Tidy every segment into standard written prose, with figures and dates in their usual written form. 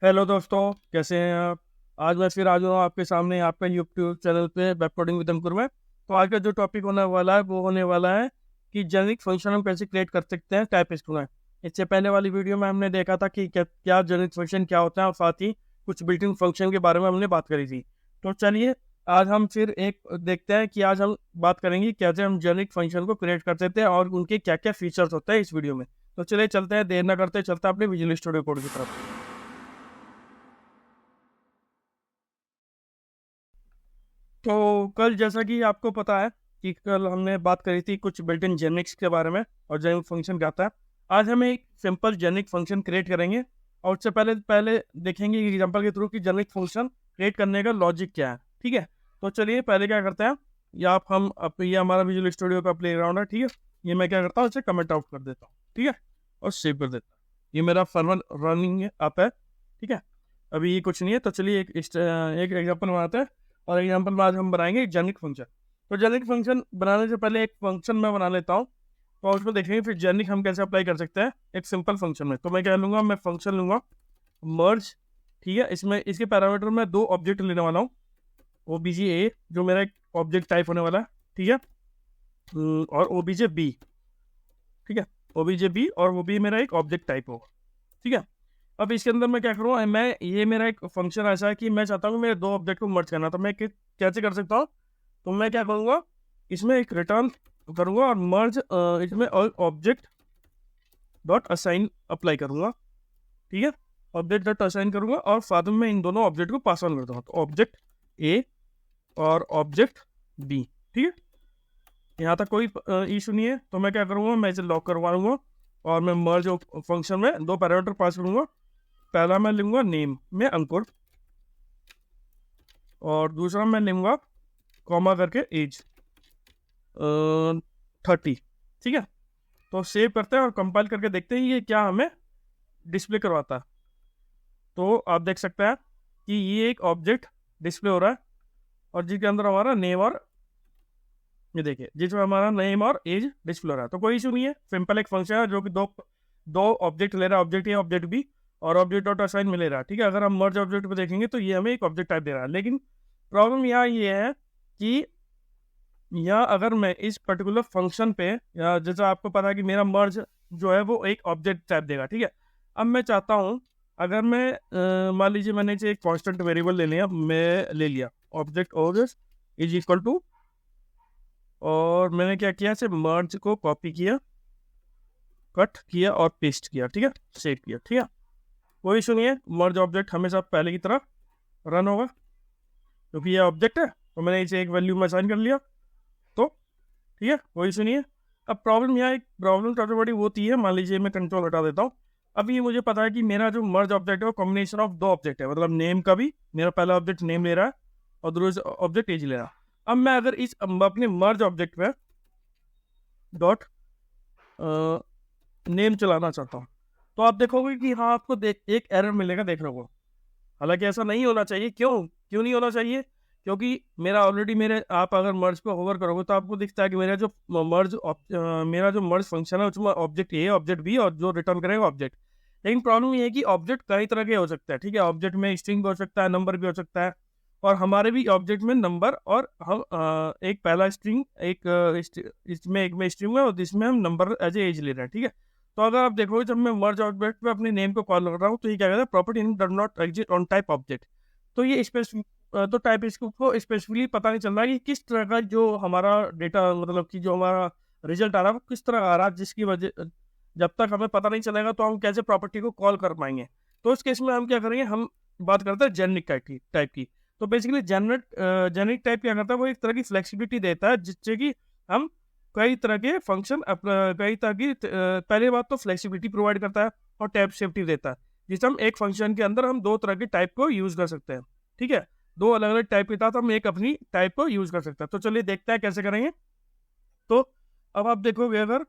Hello दोस्तों, कैसे हैं आप। आज मैं फिर आ जाऊँ आपके सामने आपका यूट्यूब चैनल पे वेब कोडिंग विद अंकुर में। तो आज का जो टॉपिक होने वाला है वो होने वाला है कि जेनेरिक फंक्शन हम कैसे क्रिएट कर सकते हैं टाइपिस्ट में। इससे पहले वाली वीडियो में हमने देखा था कि क्या जेनेरिक फंक्शन क्या होता है, और साथ ही कुछ बिल्ट इन फंक्शन के बारे में हमने बात करी थी। तो चलिए आज हम फिर एक देखते हैं कि आज हम बात करेंगे कैसे हम जेनेरिक फंक्शन को क्रिएट कर सकते हैं और उनके क्या क्या फीचर्स होते हैं इस वीडियो में। तो चलिए चलते हैं, देर ना करते चलते हैं अपने विजुअल स्टूडियो कोड की तरफ। तो कल जैसा कि आपको पता है कि कल हमने बात करी थी कुछ बिल्ट इन जेनिक्स के बारे में और जेनिक फंक्शन क्या आता है। आज हम एक सिंपल जेनिक फंक्शन क्रिएट करेंगे और उससे पहले पहले देखेंगे एग्जांपल के थ्रू कि जेनिक फंक्शन क्रिएट करने का लॉजिक क्या है। ठीक है, तो चलिए पहले क्या करते हैं, या आप हम ये हमारा विजुअल स्टूडियो का प्ले ग्राउंड है। ठीक है, ये मैं क्या करता हूँ, इसे कमेंट आउट कर देता हूँ। ठीक है, और सेव कर देता हूँ। ये मेरा सर्वर रनिंग ऐप है। ठीक है, अभी ये कुछ नहीं है। तो चलिए एक एग्जाम्पल बनाते हैं और एग्जाम्पल में आज हम बनाएंगे जेनिक फंक्शन। तो जेनिक फंक्शन बनाने से पहले एक फंक्शन मैं बना लेता हूँ, तो उसको देखेंगे फिर जेनिक हम कैसे अप्लाई कर सकते हैं एक सिंपल फंक्शन में। तो मैं क्या लूँगा, मैं फंक्शन लूँगा मर्ज। ठीक है, इसमें इसके पैरामीटर में दो ऑब्जेक्ट लेने वाला हूँ, ओबीजे ए जो मेरा एक ऑब्जेक्ट टाइप होने वाला है। ठीक है, और ओबीजे बी। ठीक है, ओबीजे बी और वो भी मेरा एक ऑब्जेक्ट टाइप होगा। ठीक है, अब इसके अंदर मैं क्या करूँगा, मैं ये मेरा एक फंक्शन ऐसा है कि मैं चाहता हूँ मेरे दो ऑब्जेक्ट को मर्ज करना। तो मैं कैसे कर सकता हूँ, तो मैं क्या करूँगा, इसमें एक रिटर्न करूँगा और मर्ज इसमें ऑब्जेक्ट डॉट असाइन अप्लाई करूँगा। ठीक है, ऑब्जेक्ट डॉट असाइन करूँगा और साथ में इन दोनों ऑब्जेक्ट को पास ऑन कर दूँगा। तो ऑब्जेक्ट ए और ऑब्जेक्ट बी। ठीक है, यहाँ तक कोई इशू नहीं है। तो मैं क्या करूँगा, मैं इसे लॉक करवा लूँगा और मैं मर्ज फंक्शन में दो पैरामीटर पास करूँगा। पहला मैं लूँगा नेम में अंकुर और दूसरा मैं लूँगा कॉमा करके एज 30। ठीक है, तो सेव करते हैं और कंपाइल करके देखते हैं ये क्या हमें डिस्प्ले करवाता है। तो आप देख सकते हैं कि ये एक ऑब्जेक्ट डिस्प्ले हो रहा है और जिसके अंदर हमारा नेम और ये देखिए जिसमें हमारा नेम और एज डिस्प्ले हो रहा है। तो कोई इशू नहीं है, सिंपल एक फंक्शन है जो कि दो दो ऑब्जेक्ट ले रहा है, ऑब्जेक्ट ए ऑब्जेक्ट बी और ऑब्जेक्ट डॉट असाइन में ले रहा है। ठीक है, अगर हम मर्ज ऑब्जेक्ट पे देखेंगे तो ये हमें एक ऑब्जेक्ट टाइप दे रहा है। लेकिन प्रॉब्लम यहाँ ये है कि यहाँ अगर मैं इस पर्टिकुलर फंक्शन पे, या जैसा आपको पता है कि मेरा मर्ज जो है वो एक ऑब्जेक्ट टाइप देगा। ठीक है, अब मैं चाहता हूँ अगर मैं मान लीजिए मैंने इसे एक कांस्टेंट वेरिएबल ले लिया, मैं ले लिया ऑब्जेक्ट ओज इज इक्वल टू, और मैंने क्या किया, इसे मर्ज को कॉपी किया, कट किया और पेस्ट किया। ठीक है, सेव किया। ठीक है, कोई इशू नहीं है, मर्ज ऑब्जेक्ट हमेशा पहले की तरह रन होगा क्योंकि ये ऑब्जेक्ट है। तो मैंने इसे एक वैल्यू में असाइन कर लिया। तो ठीक है, कोई इशू नहीं है। अब प्रॉब्लम यहाँ एक प्रॉब्लम सबसे बड़ी होती है, मान लीजिए मैं कंट्रोल हटा देता हूँ। अब ये मुझे पता है कि मेरा जो मर्ज ऑब्जेक्ट है वो कॉम्बिनेशन ऑफ दो ऑब्जेक्ट है, मतलब नेम का भी मेरा पहला ऑब्जेक्ट नेम ले रहा है और दूसरा ऑब्जेक्ट एज ले रहा है। अब मैं अगर इस अपने मर्ज ऑब्जेक्ट पे डॉट नेम चलाना चाहता हूँ तो आप देखोगे कि हाँ आपको एक एरर मिलेगा देखने को। हालांकि ऐसा नहीं होना चाहिए। क्यों क्यों नहीं होना चाहिए, क्योंकि मेरा ऑलरेडी मेरे आप अगर मर्ज पे होवर करोगे तो आपको दिखता है कि मेरा जो मर्ज फंक्शन है उसमें ऑब्जेक्ट ए ऑब्जेक्ट बी और जो रिटर्न करेगा ऑब्जेक्ट। लेकिन प्रॉब्लम ये है कि ऑब्जेक्ट कई तरह के हो सकते हैं। ठीक है, ऑब्जेक्ट में स्ट्रिंग भी हो सकता है, नंबर भी हो सकता है, और हमारे भी ऑब्जेक्ट में नंबर और हम एक पहला स्ट्रिंग इसमें एक में स्ट्रिंग है और जिसमें हम नंबर एज ए एज ले रहे हैं। ठीक है, तो अगर आप देखोगे जब मैं मर्ज ऑब्जेक्ट पे अपने नेम को कॉल कर रहा हूँ तो ये क्या कहता है, property does not exist on type object. तो ये तो टाइप इसको स्पेसिफिकली पता नहीं चल रहा है कि किस तरह का जो हमारा डेटा, मतलब कि जो हमारा रिजल्ट आ रहा है वो किस तरह आ रहा है, जिसकी वजह जब तक हमें पता नहीं चलेगा तो हम कैसे प्रॉपर्टी को कॉल कर पाएंगे। तो इस केस में हम क्या करेंगे, हम बात करते हैं जेनरिक टाइप की। तो बेसिकली जेनरिक टाइप क्या करता है, वो एक तरह की फ्लेक्सिबिलिटी देता है जिससे कि हम कई तरह के फंक्शन कई तरह की पहली बात तो फ्लेक्सिबिलिटी प्रोवाइड करता है और टाइप सेफ्टी देता है, जिससे हम एक फंक्शन के अंदर हम दो तरह के टाइप को यूज कर सकते हैं। ठीक है, दो अलग अलग टाइप के साथ हम एक अपनी टाइप को यूज कर सकते हैं। तो चलिए देखते हैं कैसे करेंगे। तो अब आप देखोगे अगर,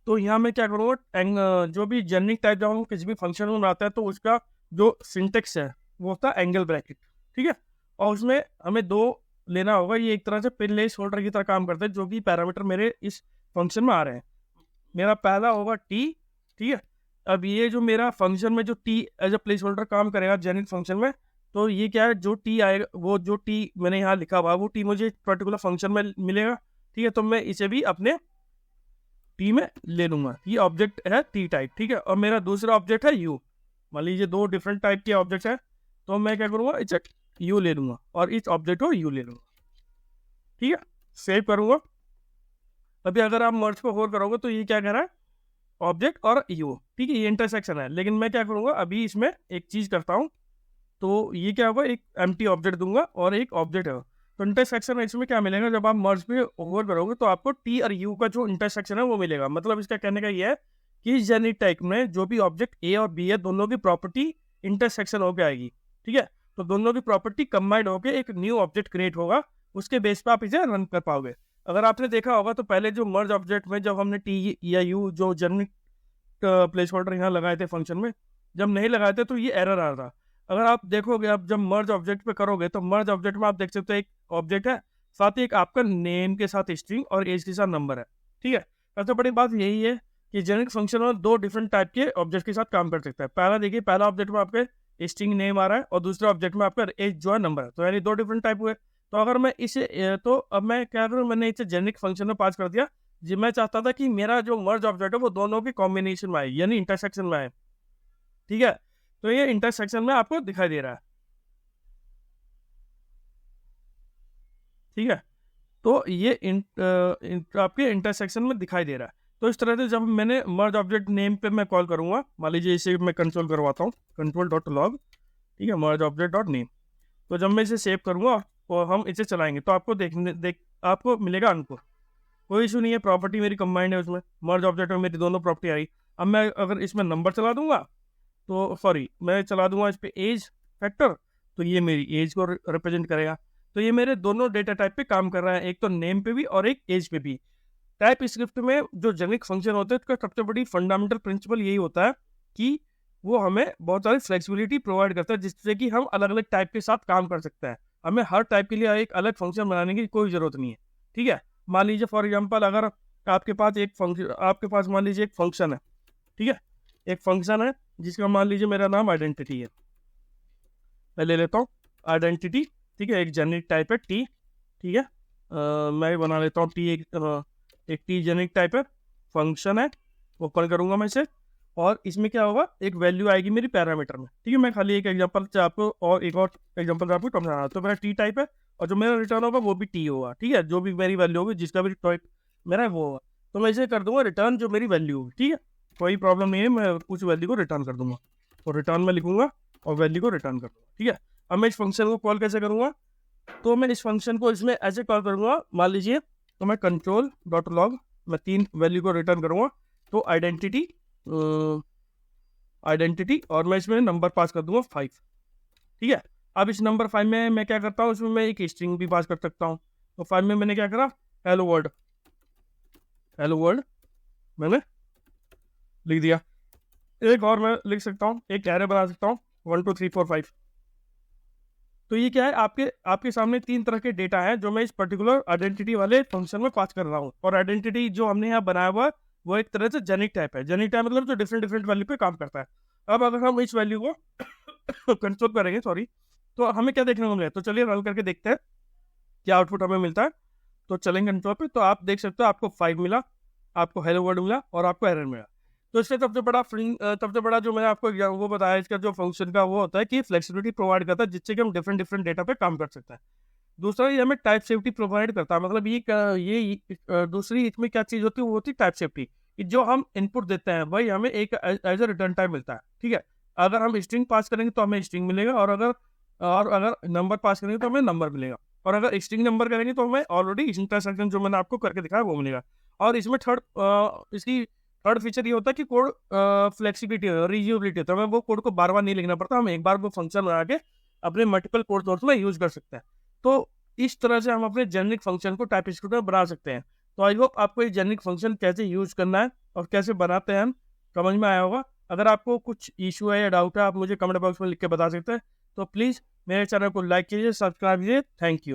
तो यहाँ मैं क्या करूँगा, जो भी जेनरिक टाइप जब हम किसी भी फंक्शन में बनाते हैं तो उसका जो सिंटेक्स है वो होता है एंगल ब्रैकेट। ठीक है, और उसमें हमें दो लेना होगा, ये एक तरह से पिन लेस होल्डर की तरह काम करते हैं जो कि पैरामीटर मेरे इस फंक्शन में आ रहे हैं। मेरा पहला होगा टी। ठीक है, अब ये जो मेरा फंक्शन में जो T as a placeholder काम करेगा जेनिक फंक्शन में, तो ये क्या है, जो टी आएगा, वो जो टी मैंने यहाँ लिखा हुआ वो टी मुझे पर्टिकुलर फंक्शन में मिलेगा। ठीक है, तो मैं इसे भी अपने टी में ले लूंगा। ये ऑब्जेक्ट है टी टाइप। ठीक है, और मेरा दूसरा ऑब्जेक्ट है यू। मान लीजिए दो डिफरेंट टाइप के ऑब्जेक्ट है, तो मैं क्या करूँगा, इसे यू ले लूंगा और इस ऑब्जेक्ट को यू ले लूंगा। ठीक है, सेव करूँगा। अभी अगर आप मर्ज को होल्ड करोगे तो ये क्या कह रहा है, ऑब्जेक्ट और यू। ठीक है, ये इंटरसेक्शन है, लेकिन मैं क्या करूँगा, अभी इसमें एक चीज़ करता हूँ। तो ये क्या होगा, एक एम्प्टी ऑब्जेक्ट दूंगा और एक ऑब्जेक्ट है। तो इंटरसेक्शन इसमें क्या मिलेगा, जब आप मर्ज पे ओवर करोगे तो आपको टी और यू का जो इंटरसेक्शन है वो मिलेगा। मतलब इसका कहने का ये है कि इस जेनिक टाइप में जो भी ऑब्जेक्ट ए और बी है, दोनों की प्रॉपर्टी इंटरसेक्शन होकर आएगी। ठीक है, तो दोनों की प्रॉपर्टी कंबाइंड होकर एक न्यू ऑब्जेक्ट क्रिएट होगा, उसके बेस पे आप इसे रन कर पाओगे। अगर आपने देखा होगा तो पहले जो मर्ज ऑब्जेक्ट में जब हमने टी या यू जो जेनिक प्लेस होल्डर यहाँ लगाए थे फंक्शन में, जब नहीं लगाए थे तो ये एरर आ रहा। अगर आप देखोगे, आप जब मर्ज ऑब्जेक्ट पे करोगे तो मर्ज ऑब्जेक्ट में आप देख सकते हो एक ऑब्जेक्ट है, साथ ही एक आपका नेम के साथ स्ट्रिंग और एज के साथ नंबर है। ठीक है, सबसे बड़ी बात यही है कि जेनिक फंक्शन में दो डिफरेंट टाइप के ऑब्जेक्ट के साथ काम कर सकता है। पहला देखिए, पहला ऑब्जेक्ट में आपके स्ट्रिंग नेम आ रहा है और दूसरा ऑब्जेक्ट में आपका एज जो है नंबर है, तो यानी दो डिफरेंट टाइप हुए। तो अगर मैं इसे तो अब मैं क्या करूँ, मैंने इसे जेनिक फंक्शन में पास कर दिया जी। मैं चाहता था कि मेरा जो मर्ज ऑब्जेक्ट है वो दोनों के कॉम्बिनेशन में आए, यानी इंटरसेक्शन में आए। ठीक है, तो ये इंटरसेक्शन में आपको दिखाई दे रहा है। ठीक है, तो ये आपके इंटरसेक्शन में दिखाई दे रहा है। तो इस तरह से जब मैंने मर्ज ऑब्जेक्ट नेम पे मैं कॉल करूंगा, मान लीजिए इसे मैं कंट्रोल करवाता हूँ, कंट्रोल डॉट लॉग। ठीक है, मर्ज ऑब्जेक्ट डॉट नेम। तो जब मैं इसे सेव करूंगा और हम इसे चलाएंगे तो आपको आपको मिलेगा अनकोड। कोई इशू नहीं है, प्रॉपर्टी मेरी कंबाइंड है, उसमें मर्ज ऑब्जेक्ट में मेरी दोनों प्रॉपर्टी आई। अब मैं अगर इसमें नंबर चला दूंगा, तो सॉरी मैं चला दूंगा इस पे एज फैक्टर, तो ये मेरी एज को रिप्रेजेंट करेगा। तो ये मेरे दोनों डेटा टाइप पे काम कर रहा है, एक तो नेम पे भी और एक एज पे भी। टाइप स्क्रिप्ट में जो जेनिक फंक्शन होते हैं, उसका सबसे बड़ी फंडामेंटल प्रिंसिपल यही होता है कि वो हमें बहुत सारी फ्लेक्सिबिलिटी प्रोवाइड करता है, जिससे कि हम अलग अलग टाइप के साथ काम कर सकते हैं। हमें हर टाइप के लिए एक अलग फंक्शन बनाने की कोई ज़रूरत नहीं है। ठीक है, मान लीजिए फॉर एग्जांपल, अगर आपके पास एक फंक्शन, आपके पास मान लीजिए एक फंक्शन है। ठीक है, एक फंक्शन है जिसका मान लीजिए मेरा नाम आइडेंटिटी है। मैं ले लेता हूँ आइडेंटिटी। ठीक है, एक जेनिक टाइप है टी। ठीक है, मैं बना लेता हूँ टी, एक टी जेनिक टाइप है, फंक्शन है, ओपन करूँगा मैं इसे, और इसमें क्या होगा, एक वैल्यू आएगी मेरी पैरामीटर में। ठीक है, मैं खाली एक एग्जांपल से आपको और एक और एग्जांपल आपको समझाना। तो मेरा टी टाइप है और जो मेरा रिटर्न होगा वो भी टी होगा। ठीक है, जो भी मेरी वैल्यू होगी, जिसका भी टाइप मेरा वो होगा, तो मैं इसे कर दूंगा रिटर्न जो मेरी वैल्यू होगी। ठीक है, कोई प्रॉब्लम नहीं है, मैं उस वैल्यू को रिटर्न कर दूंगा, तो रिटर्न में लिखूंगा और वैल्यू को रिटर्न कर दूंगा। ठीक है, अब मैं इस फंक्शन को कॉल कैसे करूँगा, तो मैं इस फंक्शन को इसमें ऐसे कॉल करूँगा, मान लीजिए तो मैं कंट्रोल डॉट लॉग, मैं 3 वैल्यू को रिटर्न करूँगा। तो आइडेंटिटी और मैं इसमें नंबर पास कर दूंगा 5। ठीक है, अब इस नंबर 5 में मैं क्या करता हूँ, इसमें मैं एक स्ट्रिंग भी पास कर सकता हूँ। तो 5 में मैंने क्या करा, हेलो वर्ल्ड मैंने लिख दिया। एक और मैं लिख सकता हूँ, एक एरे बना सकता हूँ 1 2 3 4 5। तो ये क्या है, आपके सामने 3 तरह के डेटा है जो मैं इस पर्टिकुलर आइडेंटिटी वाले फंक्शन में पास कर रहा हूँ। और आइडेंटिटी जो हमने यहाँ बनाया हुआ है वो एक तरह से जेनिक टाइप है। जेनिक टाइप मतलब जो डिफरेंट डिफरेंट वैल्यू पे काम करता है। अब अगर हम इस वैल्यू को कंट्रोल करेंगे, सॉरी, तो हमें क्या देखने को मिलेगा, तो चलिए रन करके देखते हैं क्या आउटपुट हमें मिलता है। तो चलेंगे कंट्रोल पे, तो आप देख सकते हो आपको 5 मिला, आपको हेलो वर्ल्ड मिला और आपको एरर मिला। तो इससे सबसे बड़ा जो मैंने आपको वो बताया, इसका जो फंक्शन का वो होता है कि फ्लेक्सिबिलिटी प्रोवाइड करता है, जिससे कि हम डिफरेंट डिफरेंट डेटा पे काम कर सकते हैं। दूसरा, ये हमें टाइप सेफ्टी प्रोवाइड करता है। मतलब ये दूसरी इसमें क्या चीज़ होती है, वो होती है टाइप सेफ्टी, कि जो हम इनपुट देते हैं वही हमें एक एज ए रिटर्न टाइप मिलता है। ठीक है, अगर हम स्ट्रिंग पास करेंगे तो हमें स्ट्रिंग मिलेगा, और अगर नंबर पास करेंगे तो हमें नंबर मिलेगा, और अगर स्ट्रिंग नंबर करेंगे तो हमें ऑलरेडी इंटरसेक्शन जो मैंने आपको करके दिखाया वो मिलेगा। और इसमें इसकी थर्ड फीचर ये होता है कि कोड फ्लेक्सिबिलिटी है, रीयूजेबिलिटी है, तो हमें वो कोड को बार बार नहीं लिखना पड़ता, हम एक बार वो फंक्शन बना के अपने मल्टीपल कोड सोर्स में यूज कर सकते हैं। तो इस तरह से हम अपने जेनेरिक फंक्शन को टाइपस्क्रिप्ट में बना सकते हैं। तो आई होप आपको ये जेनेरिक फंक्शन कैसे यूज करना है और कैसे बनाते हैं हम समझ में आया होगा। अगर आपको कुछ इशू है या डाउट है, आप मुझे कमेंट बॉक्स में लिख के बता सकते हैं। तो प्लीज़ मेरे चैनल को लाइक कीजिए, सब्सक्राइब कीजिए। Thank you.